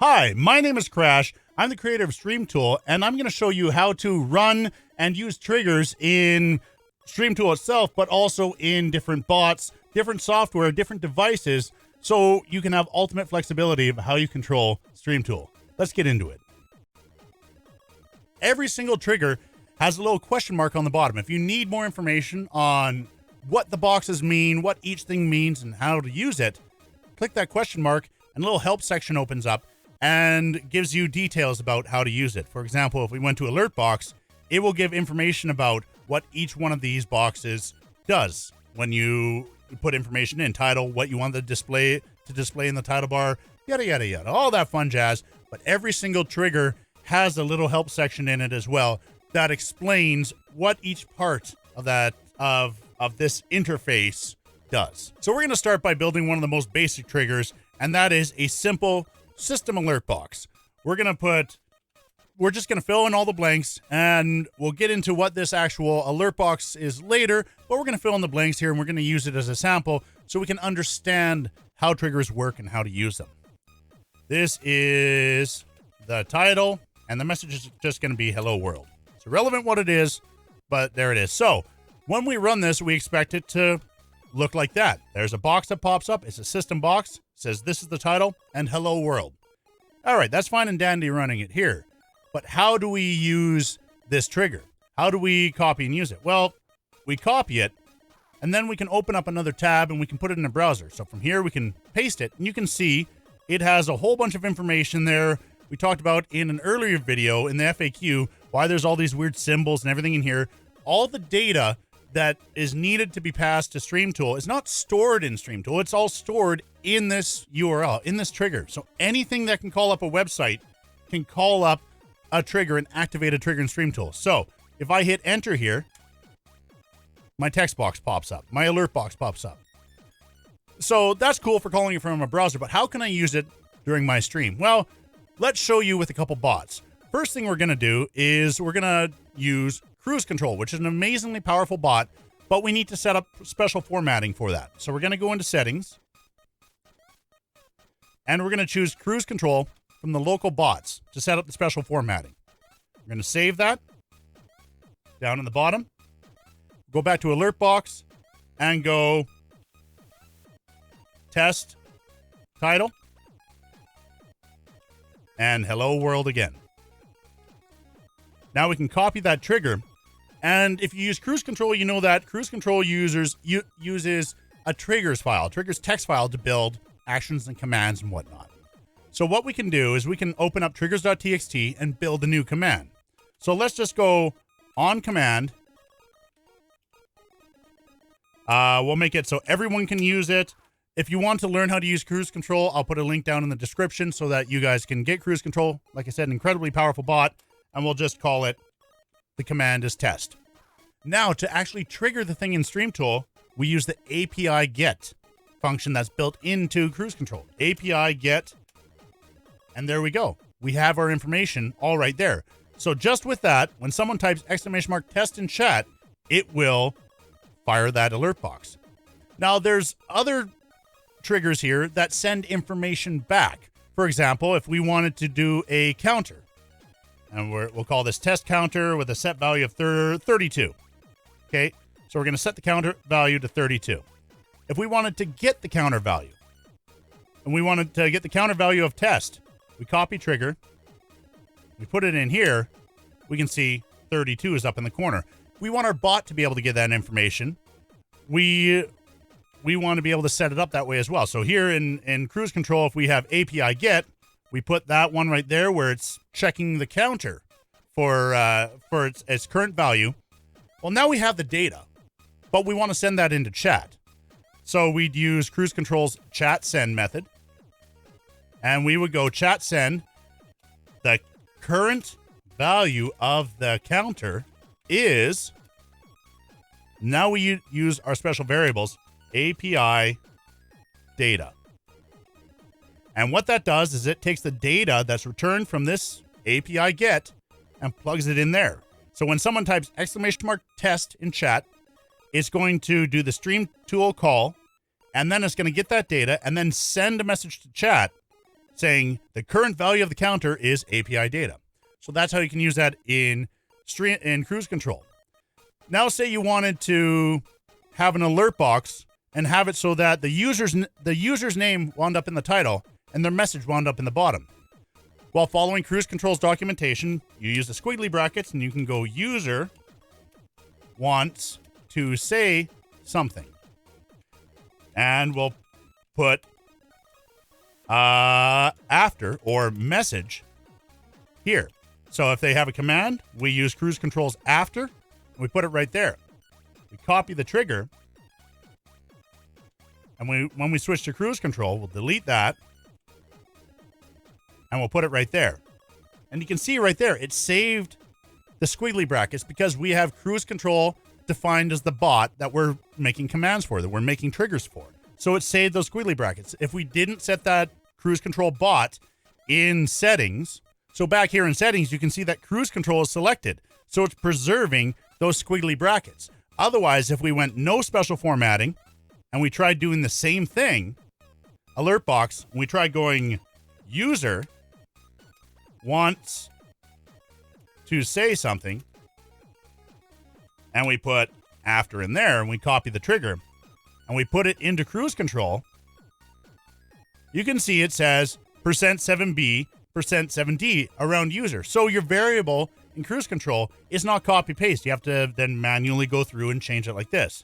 Hi, my name is Crash. I'm the creator of STRM.TOOL, and I'm going to show you how to run and use triggers in STRM.TOOL itself, but also in different bots, different software, different devices, so you can have ultimate flexibility of how you control STRM.TOOL. Let's get into it. Every single trigger has a little question mark on the bottom. If you need more information on what the boxes mean, what each thing means, and how to use it, click that question mark, and a little help section opens up and gives you details about how to use it. For example, if we went to alert box, it will give information about what each one of these boxes does. When you put information in, title, what you want the display in the title bar, yada, yada, yada, all that fun jazz. But every single trigger has a little help section in it as well that explains what each part of that of this interface does. So we're going to start by building one of the most basic triggers, and that is a simple system alert box. We're just going to fill in all the blanks, and we'll get into what this actual alert box is later, but we're going to fill in the blanks here, and we're going to use it as a sample so we can understand how triggers work and how to use them. This is the title, and the message is just going to be hello world. It's irrelevant what it is, but there it is. So when we run this, we expect it to look like that. There's a box that pops up. It's a system box. It says this is the title and hello world. All right, that's fine and dandy running it here. But how do we use this trigger? How do we copy and use it? Well, we copy it, and then we can open up another tab and we can put it in a browser. So from here, we can paste it, and you can see it has a whole bunch of information there. We talked about in an earlier video in the FAQ why there's all these weird symbols and everything in here. All the data that is needed to be passed to STRM.TOOL is not stored in STRM.TOOL. It's all stored in this URL, in this trigger. So anything that can call up a website can call up a trigger and activate a trigger in STRM.TOOL. So if I hit enter here, my text box pops up. My alert box pops up. So that's cool for calling it from a browser, but how can I use it during my stream? Well, let's show you with a couple bots. First thing we're going to do is we're going to use cruise control, which is an amazingly powerful bot, but we need to set up special formatting for that. So we're going to go into settings, and we're going to choose cruise control from the local bots to set up the special formatting. We're going to save that down in the bottom, go back to alert box, and go test title and hello world again. Now we can copy that trigger, and if you use cruise control, you know that cruise control uses a triggers file, triggers text file to build actions and commands and whatnot. So what we can do is we can open up triggers.txt and build a new command. So let's just go on command. We'll make it so everyone can use it. If you want to learn how to use cruise control, I'll put a link down in the description so that you guys can get cruise control. Like I said, an incredibly powerful bot, and we'll just call it, the command is test. Now, to actually trigger the thing in STRM.TOOL, we use the API get function that's built into cruise control. API get, and there we go. We have our information all right there. So just with that, when someone types !test in chat, it will fire that alert box. Now, there's other triggers here that send information back. For example, if we wanted to do a counter, and we'll call this test counter with a set value of 32. Okay, so we're going to set the counter value to 32. If we wanted to get the counter value, and we wanted to get the counter value of test, we copy trigger, we put it in here, we can see 32 is up in the corner. We want our bot to be able to get that information. We want to be able to set it up that way as well. So here in cruise control, if we have API get, we put that one right there where it's checking the counter for its current value. Well, now we have the data, but we want to send that into chat. So we'd use cruise control's chat send method, and we would go chat send. The current value of the counter is, now we use our special variables, API data. And what that does is it takes the data that's returned from this API get and plugs it in there. So when someone types !test in chat, it's going to do the STRM.TOOL call, and then it's going to get that data and then send a message to chat saying the current value of the counter is API data. So that's how you can use that in cruise control. Now, say you wanted to have an alert box and have it so that the user's name wound up in the title and their message wound up in the bottom. While following cruise control's documentation, you use the squiggly brackets and you can go user wants to say something. And we'll put after or message here. So if they have a command, we use cruise control's after, and we put it right there. We copy the trigger, and when we switch to cruise control, we'll delete that, and we'll put it right there. And you can see right there, it saved the squiggly brackets because we have cruise control defined as the bot that we're making commands for, that we're making triggers for. So it saved those squiggly brackets. If we didn't set that cruise control bot in settings, so back here in settings, you can see that cruise control is selected. So it's preserving those squiggly brackets. Otherwise, if we went no special formatting and we tried doing the same thing, alert box, and we tried going user wants to say something, and we put after in there, and we copy the trigger, and we put it into cruise control, you can see it says %7B, %7D around user. So your variable in cruise control is not copy paste. You have to then manually go through and change it like this.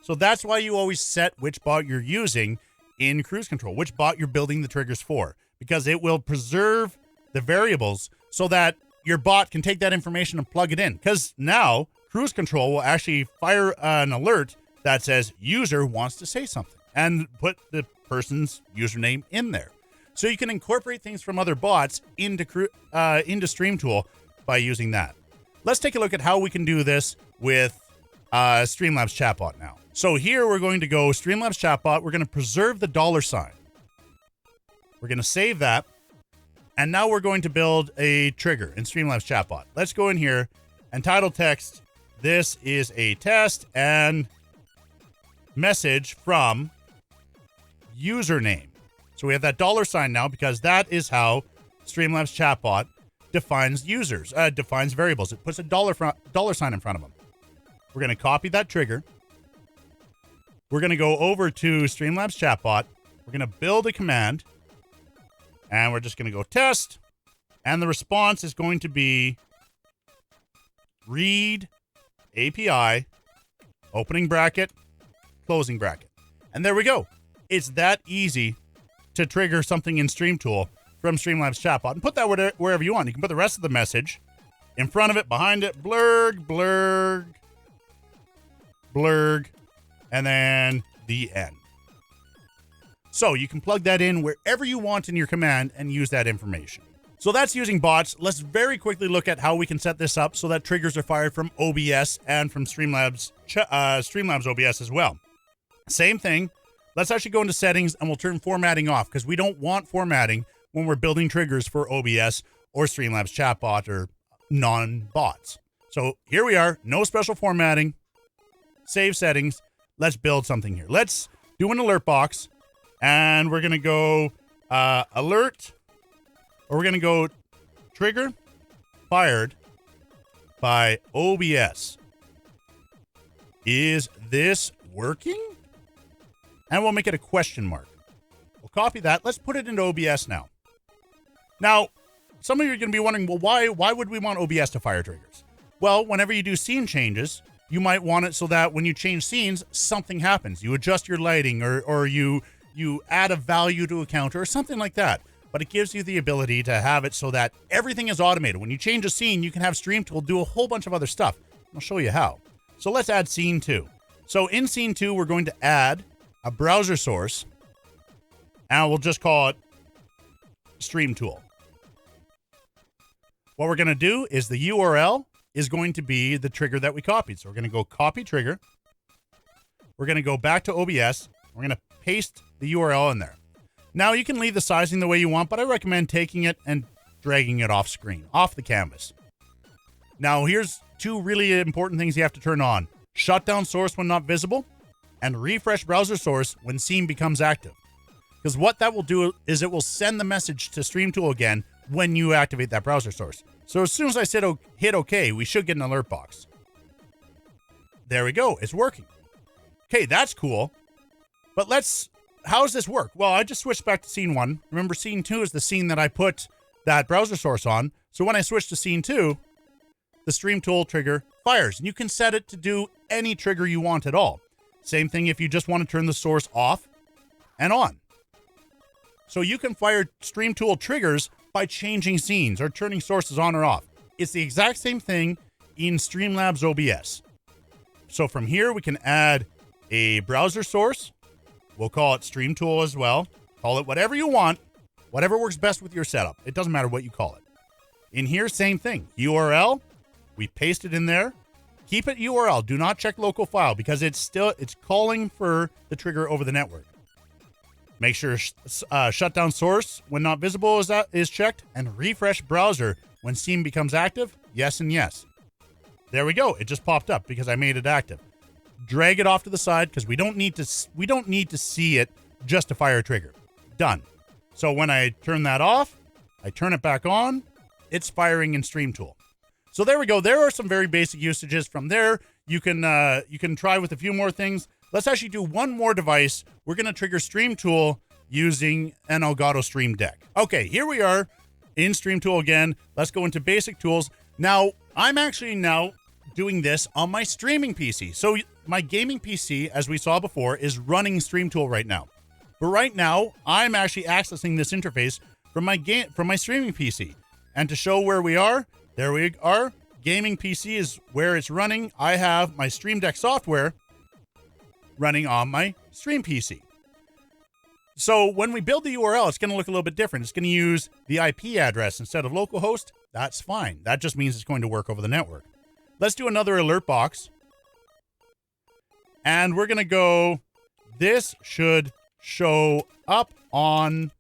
So that's why you always set which bot you're using in cruise control, which bot you're building the triggers for, because it will preserve the variables so that your bot can take that information and plug it in. Because now cruise control will actually fire an alert that says user wants to say something and put the person's username in there. So you can incorporate things from other bots into STRM.TOOL by using that. Let's take a look at how we can do this with Streamlabs chatbot now. So here we're going to go Streamlabs chatbot. We're going to preserve the $sign. We're going to save that. And now we're going to build a trigger in Streamlabs chatbot. Let's go in here and title text. This is a test and message from username. So we have that $sign now because that is how Streamlabs chatbot defines users, defines variables. It puts a $sign in front of them. We're going to copy that trigger. We're going to go over to Streamlabs chatbot. We're going to build a command, and we're just going to go test, and the response is going to be read API, opening bracket, closing bracket. And there we go. It's that easy to trigger something in STRM.TOOL from Streamlabs chatbot, and put that wherever you want. You can put the rest of the message in front of it, behind it, blurg, blurg, blurg, and then the end. So you can plug that in wherever you want in your command and use that information. So that's using bots. Let's very quickly look at how we can set this up so that triggers are fired from OBS and from Streamlabs OBS as well. Same thing. Let's actually go into settings and we'll turn formatting off because we don't want formatting when we're building triggers for OBS or Streamlabs chatbot or non-bots. So here we are, no special formatting, save settings. Let's build something here. Let's do an alert box, and we're going to go alert, or we're going to go trigger fired by OBS. Is this working? And we'll make it a question mark. We'll copy that. Let's put it into OBS now. Now, some of you are going to be wondering, well, why would we want OBS to fire triggers? Well, whenever you do scene changes, you might want it so that when you change scenes, something happens. You adjust your lighting or you add a value to a counter or something like that. But it gives you the ability to have it so that everything is automated. When you change a scene, you can have STRM.TOOL do a whole bunch of other stuff. I'll show you how. So let's add scene 2. So in scene 2, we're going to add a browser source, and we'll just call it STRM.TOOL. What we're going to do is the URL is going to be the trigger that we copied. So we're going to go copy trigger. We're going to go back to OBS. We're going to paste the URL in there. Now you can leave the sizing the way you want, but I recommend taking it and dragging it off screen, off the canvas. Now here's 2 really important things you have to turn on. Shut down source when not visible, and refresh browser source when scene becomes active. because what that will do is it will send the message to STRM.TOOL again when you activate that browser source. So as soon as I hit OK, we should get an alert box. There we go. It's working. Okay, that's cool. But how does this work? Well, I just switched back to scene 1. Remember, scene 2 is the scene that I put that browser source on. So when I switch to scene 2, the STRM.TOOL trigger fires. And you can set it to do any trigger you want at all. Same thing if you just want to turn the source off and on. So you can fire STRM.TOOL triggers by changing scenes or turning sources on or off. It's the exact same thing in Streamlabs OBS. So from here, we can add a browser source. We'll call it STRM.TOOL as well. Call it whatever you want, whatever works best with your setup. It doesn't matter what you call it. In here, same thing. URL, we paste it in there. Keep it URL. Do not check local file because it's calling for the trigger over the network. Make sure shutdown source when not visible is checked, and refresh browser when scene becomes active. Yes and yes. There we go. It just popped up because I made it active. Drag it off to the side because we don't need to see it just to fire a trigger. Done. So when I turn that off, I turn it back on. It's firing in STRM.TOOL. So there we go. There are some very basic usages. From there, you can try with a few more things. Let's actually do one more device. We're going to trigger STRM.TOOL using an Elgato Stream Deck. Okay, here we are in STRM.TOOL again. Let's go into basic tools. Now, I'm actually doing this on my streaming PC. So my gaming PC, as we saw before, is running STRM.TOOL right now. But right now, I'm actually accessing this interface from my streaming PC. And to show where we are, there we are. Gaming PC is where it's running. I have my Stream Deck software running on my stream PC. So when we build the URL, it's going to look a little bit different. It's going to use the IP address instead of localhost. That's fine. That just means it's going to work over the network. Let's do another alert box. And we're going to go, this should show up on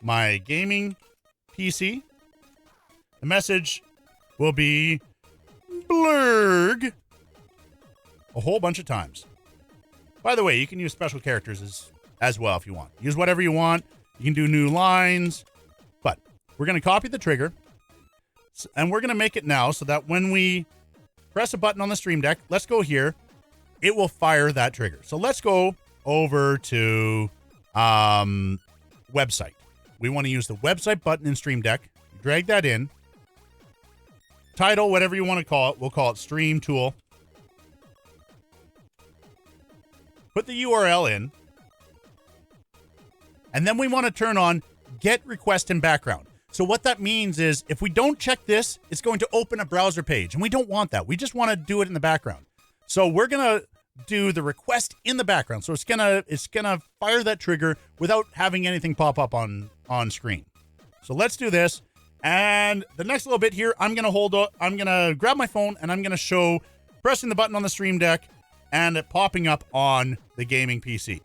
my gaming PC. The message will be blurg a whole bunch of times. By the way, you can use special characters as well if you want. Use whatever you want. You can do new lines. But we're going to copy the trigger. And we're going to make it now so that when we press a button on the Stream Deck, let's go here, it will fire that trigger. So let's go over to website. We want to use the website button in Stream Deck. Drag that in. Title, whatever you want to call it. We'll call it STRM.TOOL. Put the URL in. And then we want to turn on get request in background. So what that means is if we don't check this, it's going to open a browser page. And we don't want that. We just want to do it in the background. So we're going to do the request in the background. So it's gonna fire that trigger without having anything pop up on screen. So let's do this. And the next little bit here, I'm gonna grab my phone and I'm gonna show pressing the button on the Stream Deck and it popping up on the gaming PC.